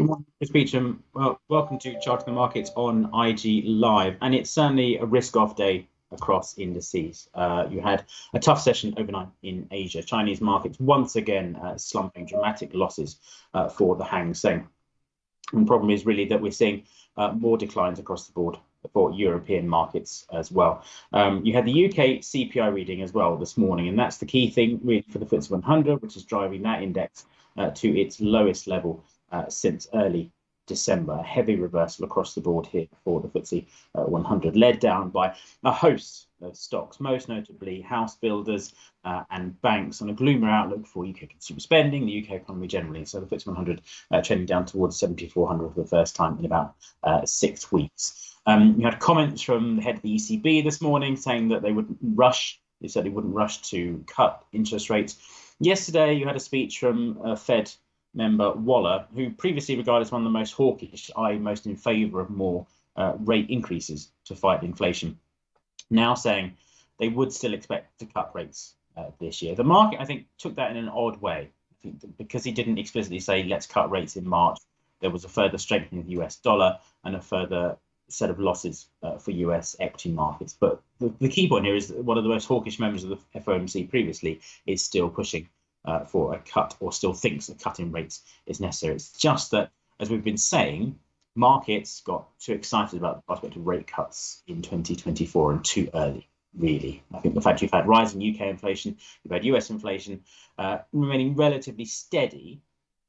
Good morning, Chris Beecham. Well, welcome to Charting the Markets on IG Live, and it's certainly a risk-off day across indices. You had a tough session overnight in Asia. Chinese markets once again slumping, dramatic losses for the Hang Seng. And the problem is really that we're seeing more declines across the board for European markets as well. You had the UK CPI reading as well this morning, and that's the key thing really for the FTSE 100, which is driving that index to its lowest level since early December. A heavy reversal across the board here for the FTSE 100, led down by a host of stocks, most notably house builders and banks, on a gloomier outlook for UK consumer spending, the UK economy generally. So the FTSE 100 trending down towards 7,400 for the first time in about 6 weeks. You had comments from the head of the ECB this morning saying that they wouldn't rush. They said they wouldn't rush to cut interest rates. Yesterday, you had a speech from Fed member Waller, who previously regarded as one of the most hawkish, i.e. most in favour of more rate increases to fight inflation, now saying they would still expect to cut rates this year. The market, I think, took that in an odd way. I think because he didn't explicitly say let's cut rates in March, there was a further strengthening of the US dollar and a further set of losses for US equity markets. But the key point here is that one of the most hawkish members of the FOMC previously is still pushing for a cut, or still thinks a cut in rates is necessary. It's just that, as we've been saying, markets got too excited about the prospect of rate cuts in 2024 and too early, really. I think the fact you've had rising UK inflation, you've had US inflation remaining relatively steady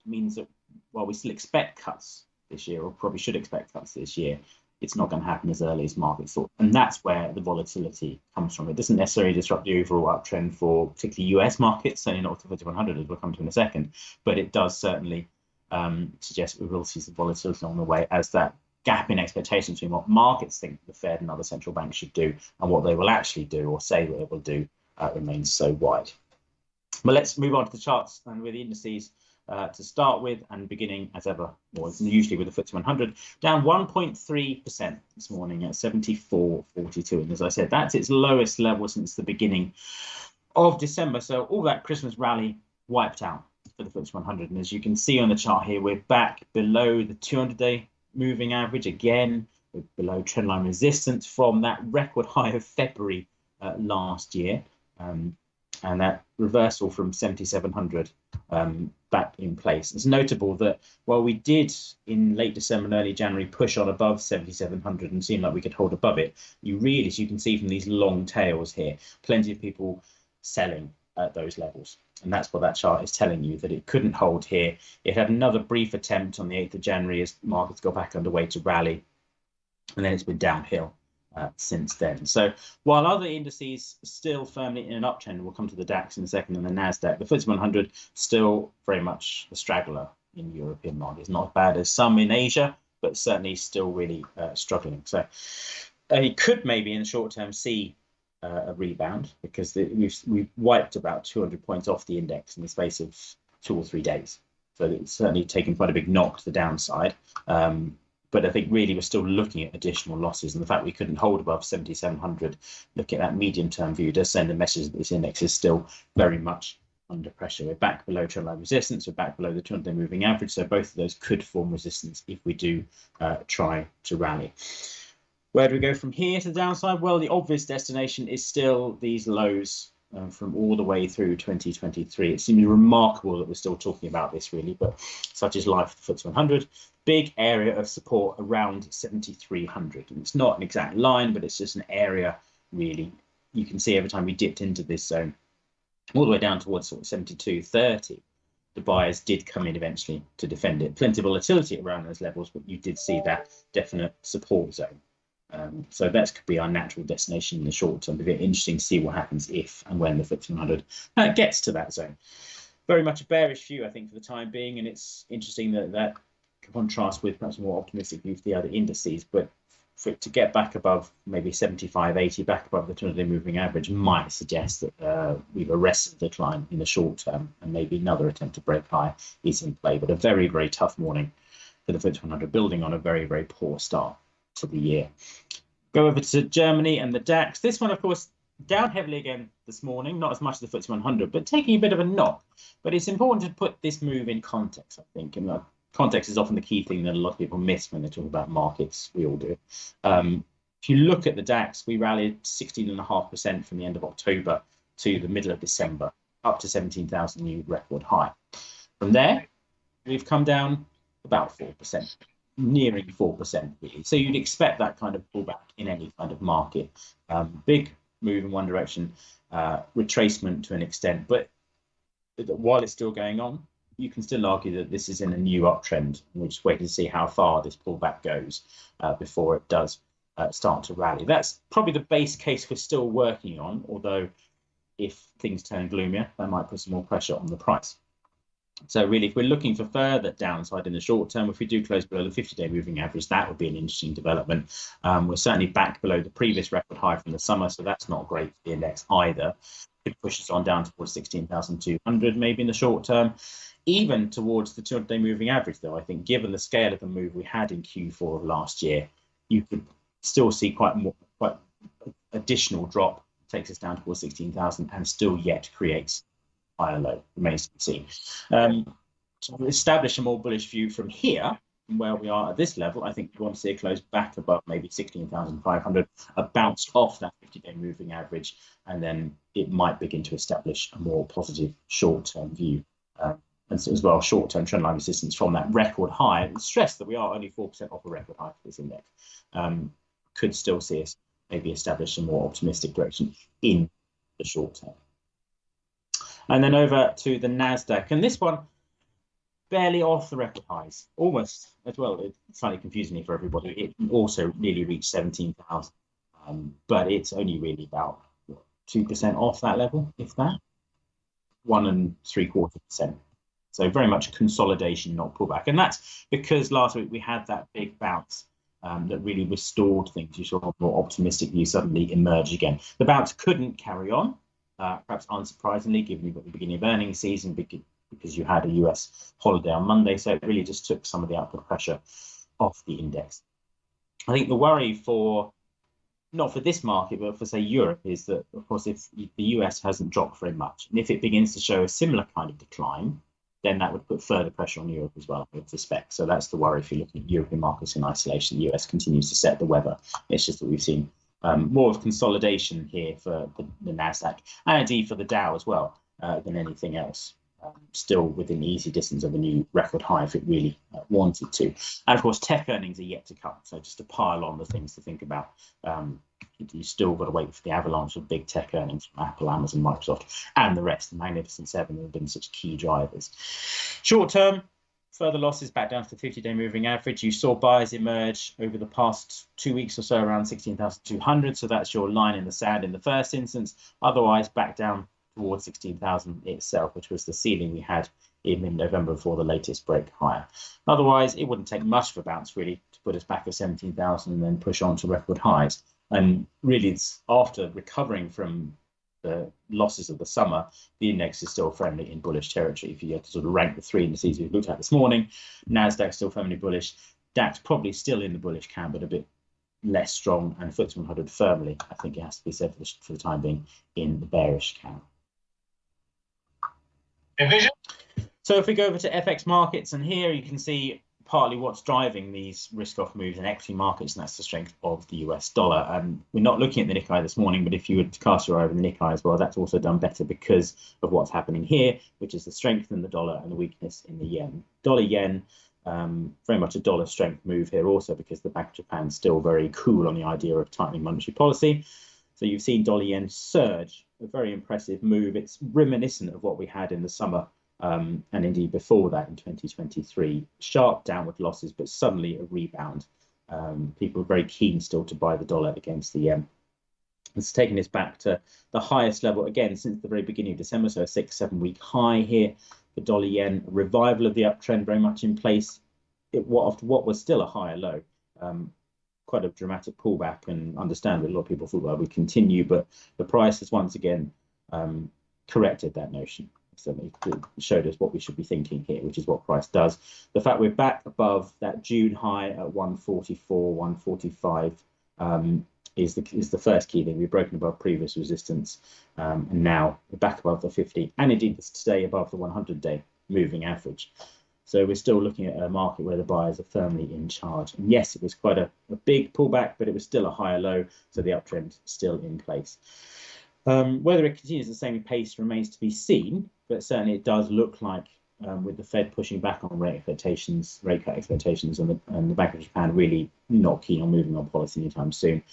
means that while we still expect cuts this year, or probably should expect cuts this year, it's not going to happen as early as markets thought. And that's where the volatility comes from. It doesn't necessarily disrupt the overall uptrend for particularly US markets, certainly not the FTSE 100, as we'll come to in a second, but it does certainly suggest we will see some volatility on the way as that gap in expectations between what markets think the Fed and other central banks should do and what they will actually do or say that they will do remains so wide. But let's move on to the charts and with the indices to start with, and beginning as ever, or usually with the FTSE 100, down 1.3% this morning at 74.42. And as I said, that's its lowest level since the beginning of December. So all that Christmas rally wiped out for the FTSE 100. And as you can see on the chart here, we're back below the 200-day moving average again. We're below trendline resistance from that record high of February last year. And that reversal from 7,700 back in place. It's notable that while we did in late December and early January push on above 7,700 and seem like we could hold above it, you really, as you can see from these long tails here, plenty of people selling at those levels. And that's what that chart is telling you, that it couldn't hold here. It had another brief attempt on the 8th of January as markets got back underway to rally, and then it's been downhill since then. So while other indices still firmly in an uptrend, we'll come to the DAX in a second, and the Nasdaq, the FTSE 100 still very much a straggler in European markets. Not as bad as some in Asia, but certainly still really struggling. So it could maybe in the short term see a rebound, because we've wiped about 200 points off the index in the space of 2 or 3 days. So it's certainly taken quite a big knock to the downside. But I think really we're still looking at additional losses, and the fact we couldn't hold above 7,700, looking at that medium-term view, does send a message that this index is still very much under pressure. We're back below trendline resistance, we're back below the 200-day moving average, so both of those could form resistance if we do try to rally. Where do we go from here to the downside? Well, the obvious destination is still these lows from all the way through 2023. It seems remarkable that we're still talking about this, really, but such is life for the FTSE 100. Big area of support around 7,300. And it's not an exact line, but it's just an area, really. You can see every time we dipped into this zone, all the way down towards sort of 72.30, the buyers did come in eventually to defend it. Plenty of volatility around those levels, but you did see that definite support zone. So that could be our natural destination in the short term. It'll be interesting to see what happens if and when the FTSE 100 gets to that zone. Very much a bearish view, I think, for the time being, and it's interesting that that contrasts with perhaps a more optimistic view for the other indices. But for it to get back above maybe 75, 80, back above the 200-day moving average might suggest that we've arrested the decline in the short term, and maybe another attempt to break high is in play. But a very, very tough morning for the FTSE 100, building on a very, very poor start to the year. Go over to Germany and the DAX. This one, of course, down heavily again this morning, not as much as the FTSE 100, but taking a bit of a knock. But it's important to put this move in context, I think. And context is often the key thing that a lot of people miss when they talk about markets. We all do. If you look at the DAX, we rallied 16.5% from the end of October to the middle of December, up to 17,000 new record high. From there, we've come down about 4%. Nearing 4%, really. So you'd expect that kind of pullback in any kind of market. Big move in one direction, retracement to an extent, but while it's still going on, you can still argue that this is in a new uptrend. We'll just wait to see how far this pullback goes before it does start to rally. That's probably the base case we're still working on, although if things turn gloomier, that might put some more pressure on the price. So really, if we're looking for further downside in the short term, if we do close below the 50-day moving average, that would be an interesting development. We're certainly back below the previous record high from the summer, so that's not great for the index either. Could push us on down towards 16,200 maybe in the short term. Even towards the 200-day moving average, though, I think given the scale of the move we had in Q4 of last year, you could still see quite additional drop, takes us down towards 16,000 and still yet creates higher low, remains to be seen. To establish a more bullish view from here, from where we are at this level, I think we want to see a close back above maybe 16,500, a bounce off that 50-day moving average, and then it might begin to establish a more positive short-term view. And so as well, short-term trendline resistance from that record high. And stress that we are only 4% off a record high for this index. Could still see us maybe establish a more optimistic direction in the short term. And then over to the Nasdaq, and this one barely off the record highs, almost as well. It's slightly confusing for everybody. It also nearly reached 17,000, but it's only really about 2% off that level, if that, 1 3/4%. So very much a consolidation, not pullback, and that's because last week we had that big bounce that really restored things. You saw a more optimistic view suddenly emerge again. The bounce couldn't carry on. Perhaps unsurprisingly, given you've got the beginning of earnings season, because you had a US holiday on Monday, so it really just took some of the upward pressure off the index. I think the worry for, not for this market, but for, say, Europe, is that, of course, if the US hasn't dropped very much, and if it begins to show a similar kind of decline, then that would put further pressure on Europe as well, I would suspect. So that's the worry if you're looking at European markets in isolation. The US continues to set the weather. It's just that we've seen more of consolidation here for the Nasdaq, and indeed for the Dow as well, than anything else. Still within easy distance of a new record high if it really wanted to. And of course, tech earnings are yet to come. So just to pile on the things to think about, you still got to wait for the avalanche of big tech earnings from Apple, Amazon, Microsoft, and the rest. The Magnificent Seven have been such key drivers. Short term, further losses back down to the 50-day moving average. You saw buyers emerge over the past 2 weeks or so around 16,200. So that's your line in the sand in the first instance. Otherwise, back down towards 16,000 itself, which was the ceiling we had in mid-November before the latest break higher. Otherwise, it wouldn't take much of a bounce really to put us back at 17,000 and then push on to record highs. And really, it's after recovering from the losses of the summer, the index is still firmly in bullish territory. If you had to sort of rank the three indices we looked at this morning, Nasdaq still firmly bullish, DAX probably still in the bullish camp, but a bit less strong, and FTSE 100 firmly, I think it has to be said for the time being, in the bearish camp. So if we go over to FX markets, and here you can see partly what's driving these risk-off moves in equity markets, and that's the strength of the US dollar. We're not looking at the Nikkei this morning, but if you would cast your eye over the Nikkei as well, that's also done better because of what's happening here, which is the strength in the dollar and the weakness in the yen. Dollar-yen, very much a dollar strength move here also because the Bank of Japan is still very cool on the idea of tightening monetary policy. So you've seen dollar-yen surge, a very impressive move. It's reminiscent of what we had in the summer and indeed before that in 2023. Sharp downward losses, but suddenly a rebound. People are very keen still to buy the dollar against the yen. It's taken us back to the highest level again since the very beginning of December, so a 6-7 week high here for dollar yen. A revival of the uptrend very much in place. After what was still a higher low. Quite a dramatic pullback, and understandably a lot of people thought, well, we continue, but the price has once again corrected that notion. So it showed us what we should be thinking here, which is what price does. The fact we're back above that June high at 144, 145 is the first key thing. We've broken above previous resistance, and now we're back above the 50, and indeed today above the 100-day moving average. So we're still looking at a market where the buyers are firmly in charge. And yes, it was quite a big pullback, but it was still a higher low, so the uptrend still in place. Whether it continues the same pace remains to be seen, but certainly it does look like with the Fed pushing back on rate cut expectations, and the Bank of Japan really not keen on moving on policy anytime soon,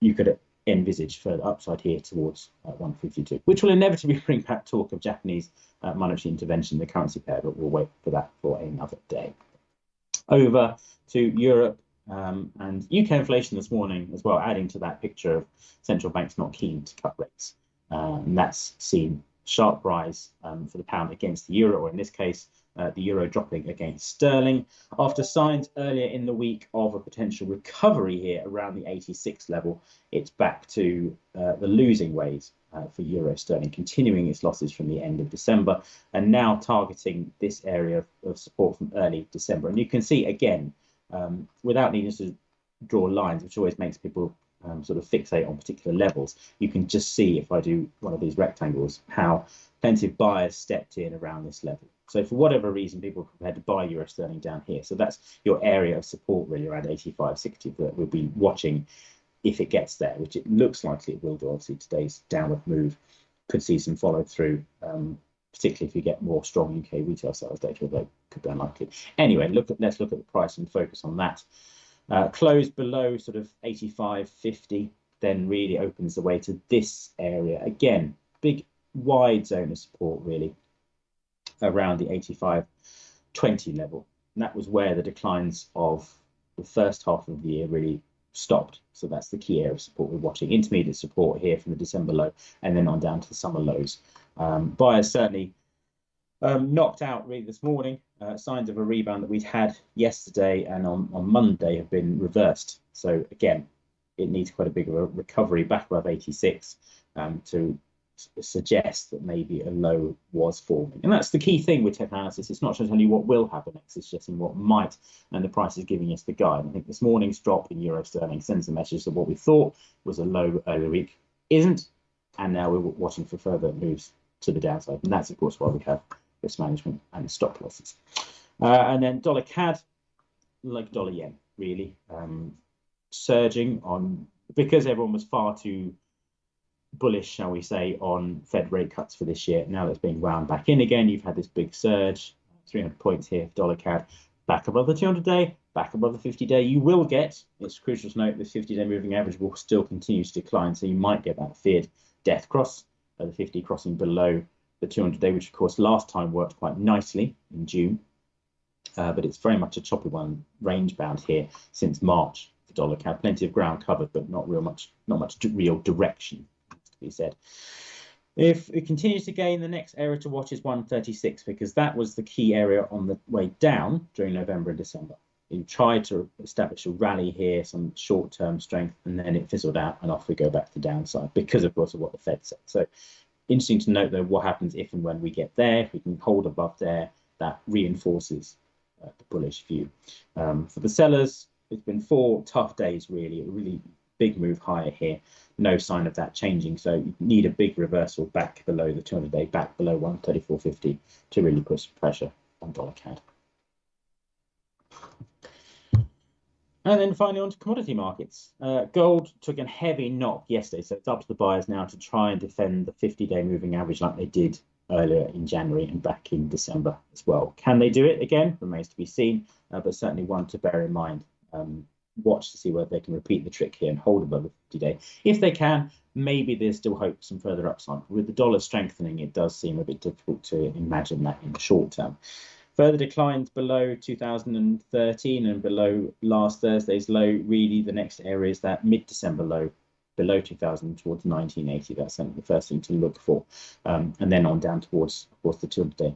you could envisage further upside here towards 152, which will inevitably bring back talk of Japanese monetary intervention in the currency pair, but we'll wait for that for another day. Over to Europe and UK inflation this morning as well, adding to that picture of central banks not keen to cut rates. And that's seen sharp rise for the pound against the euro, or in this case, the euro dropping against sterling after signs earlier in the week of a potential recovery here around the 86 level. It's back to the losing ways for euro sterling, continuing its losses from the end of December and now targeting this area of support from early December. And you can see again, without needing to draw lines, which always makes people sort of fixate on particular levels, you can just see, if I do one of these rectangles, how plenty of buyers stepped in around this level. So for whatever reason, people are prepared to buy euro sterling down here. So that's your area of support really around 85.60 that we'll be watching if it gets there, which it looks likely it will do. Obviously today's downward move could see some follow through, particularly if you get more strong UK retail sales data, although it could be unlikely. Anyway, let's look at the price and focus on that. Close below sort of 85.50, then really opens the way to this area. Again, big wide zone of support really around the 85.20 level. And that was where the declines of the first half of the year really stopped. So that's the key area of support we're watching. Intermediate support here from the December low and then on down to the summer lows. Buyers certainly knocked out really this morning. Signs of a rebound that we'd had yesterday and on Monday have been reversed. So again, it needs quite a big of a recovery back above 86 to suggest that maybe a low was forming. And that's the key thing with tech analysis. It's not just only what will happen next, it's just in what might, and the price is giving us the guide. I think this morning's drop in euro sterling sends a message that what we thought was a low earlier week isn't, and now we're watching for further moves to the downside. And that's of course why we have risk management and stop losses. And then dollar CAD, like dollar yen, really surging on because everyone was far too bullish, shall we say, on Fed rate cuts for this year. Now that's being wound back in again. You've had this big surge, 300 points here for dollar CAD, back above the 200-day, back above the 50-day. You will get, it's crucial to note, the 50-day moving average will still continue to decline, so you might get that feared death cross, the 50 crossing below the 200-day, which of course last time worked quite nicely in June, but it's very much a choppy one, range bound here since March for dollar CAD. Plenty of ground covered, but not much real direction, to be said. If it continues to gain, the next area to watch is 136, because that was the key area on the way down during November and December. You tried to establish a rally here, some short-term strength, and then it fizzled out, and off we go back to the downside because, of course, of what the Fed said. So interesting to note, though, what happens if and when we get there. If we can hold above there, that reinforces the bullish view. For the sellers, it's been 4 tough days, really. A really big move higher here. No sign of that changing. So you need a big reversal back below the 200-day, back below 134.50 to really put some pressure on dollar CAD. And then finally on to commodity markets. Gold took a heavy knock yesterday, so it's up to the buyers now to try and defend the 50-day moving average like they did earlier in January and back in December as well. Can they do it again? Remains to be seen, but certainly one to bear in mind. Watch to see whether they can repeat the trick here and hold above the 50-day. If they can, maybe there's still hope for some further upside. With the dollar strengthening, it does seem a bit difficult to imagine that in the short term. Further declines below 2013 and below last Thursday's low. Really, the next area is that mid-December low below 2000 towards 1980. That's the first thing to look for. And then on down towards, of course, the 200-day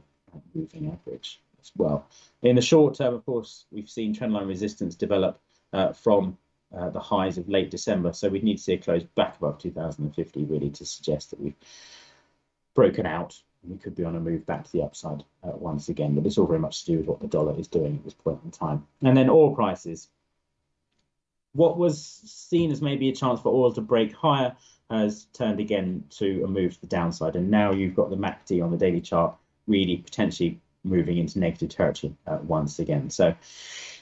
moving average as well. In the short term, of course, we've seen trendline resistance develop from the highs of late December. So we'd need to see a close back above 2050 really to suggest that we've broken out. We could be on a move back to the upside once again, but it's all very much to do with what the dollar is doing at this point in time. And then oil prices. What was seen as maybe a chance for oil to break higher has turned again to a move to the downside. And now you've got the MACD on the daily chart really potentially moving into negative territory once again. So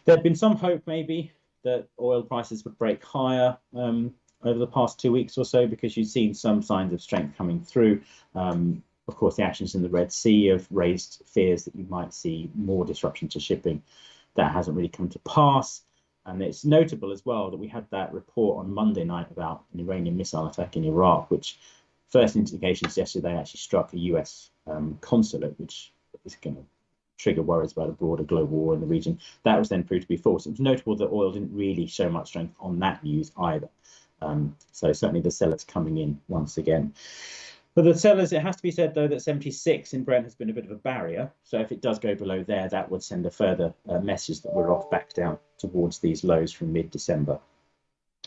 there'd been some hope maybe that oil prices would break higher over the past 2 weeks or so, because you've seen some signs of strength coming through. Of course, the actions in the Red Sea have raised fears that you might see more disruption to shipping. That hasn't really come to pass. And it's notable as well that we had that report on Monday night about an Iranian missile attack in Iraq, which first indications suggested they actually struck a US consulate, which is going to trigger worries about a broader global war in the region. That was then proved to be false. It was notable that oil didn't really show much strength on that news either. So certainly the sellers coming in once again. For the sellers, it has to be said, though, that 76 in Brent has been a bit of a barrier. So if it does go below there, that would send a further message that we're off back down towards these lows from mid-December.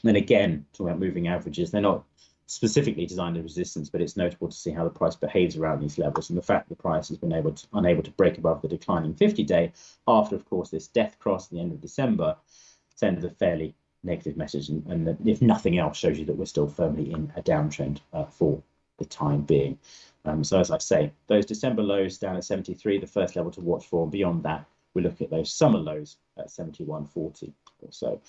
Then again, talking about moving averages, they're not specifically designed as resistance, but it's notable to see how the price behaves around these levels. And the fact the price has been unable to break above the declining 50-day after, of course, this death cross at the end of December sends a fairly negative message. And if nothing else, shows you that we're still firmly in a downtrend for the time being. So as I say, those December lows down at 73, the first level to watch for. Beyond that, we look at those summer lows at 71.40 or so.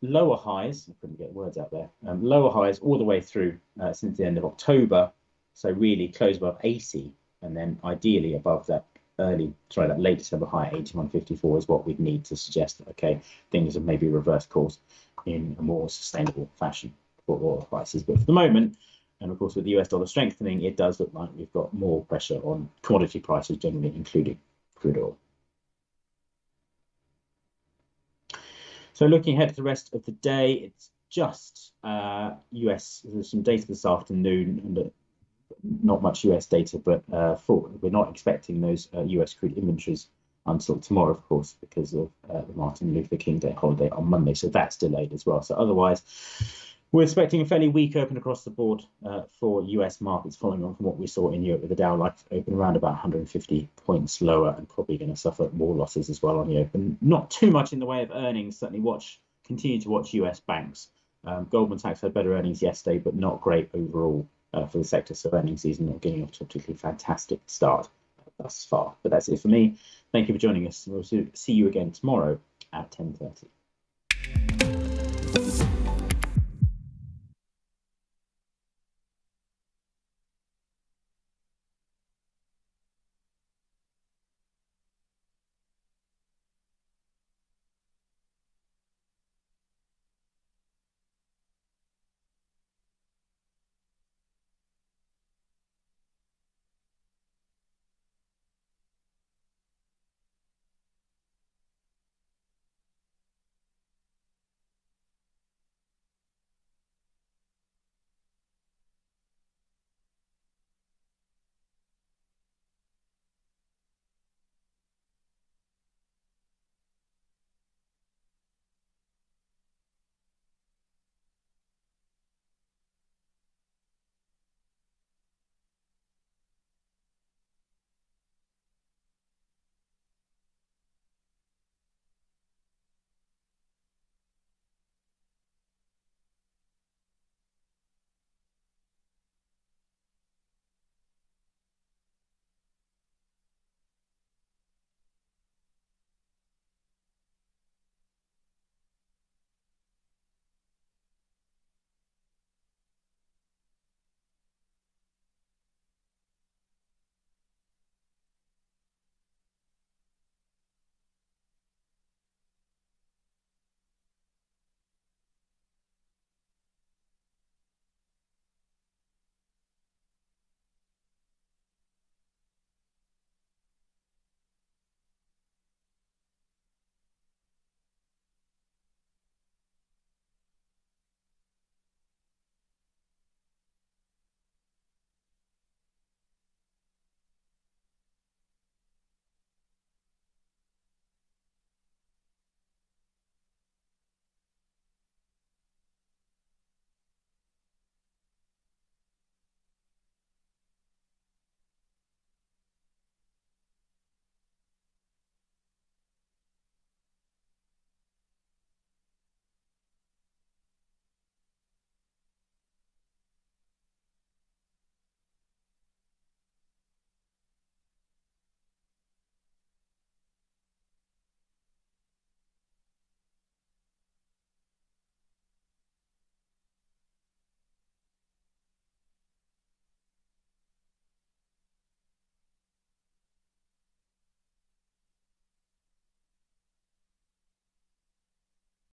Lower highs, I couldn't get words out there, lower highs all the way through since the end of October. So really close above 80, and then ideally above that that late December high, 81.54 is what we'd need to suggest that, okay, things have maybe reversed course in a more sustainable fashion for oil prices. But for the moment, and of course with the US dollar strengthening, it does look like we've got more pressure on commodity prices generally, including crude oil. So looking ahead to the rest of the day, it's just US, there's some data this afternoon, and not much US data, but we're not expecting those US crude inventories until tomorrow, of course, because of the Martin Luther King Day holiday on Monday. So that's delayed as well. So otherwise, we're expecting a fairly weak open across the board for US markets, following on from what we saw in Europe, with the Dow likely to open around about 150 points lower and probably going to suffer more losses as well on the open. Not too much in the way of earnings. Certainly continue to watch US banks. Goldman Sachs had better earnings yesterday, but not great overall for the sector. So earnings season not getting off to a particularly fantastic start thus far. But that's it for me. Thank you for joining us. We'll see you again tomorrow at 10:30.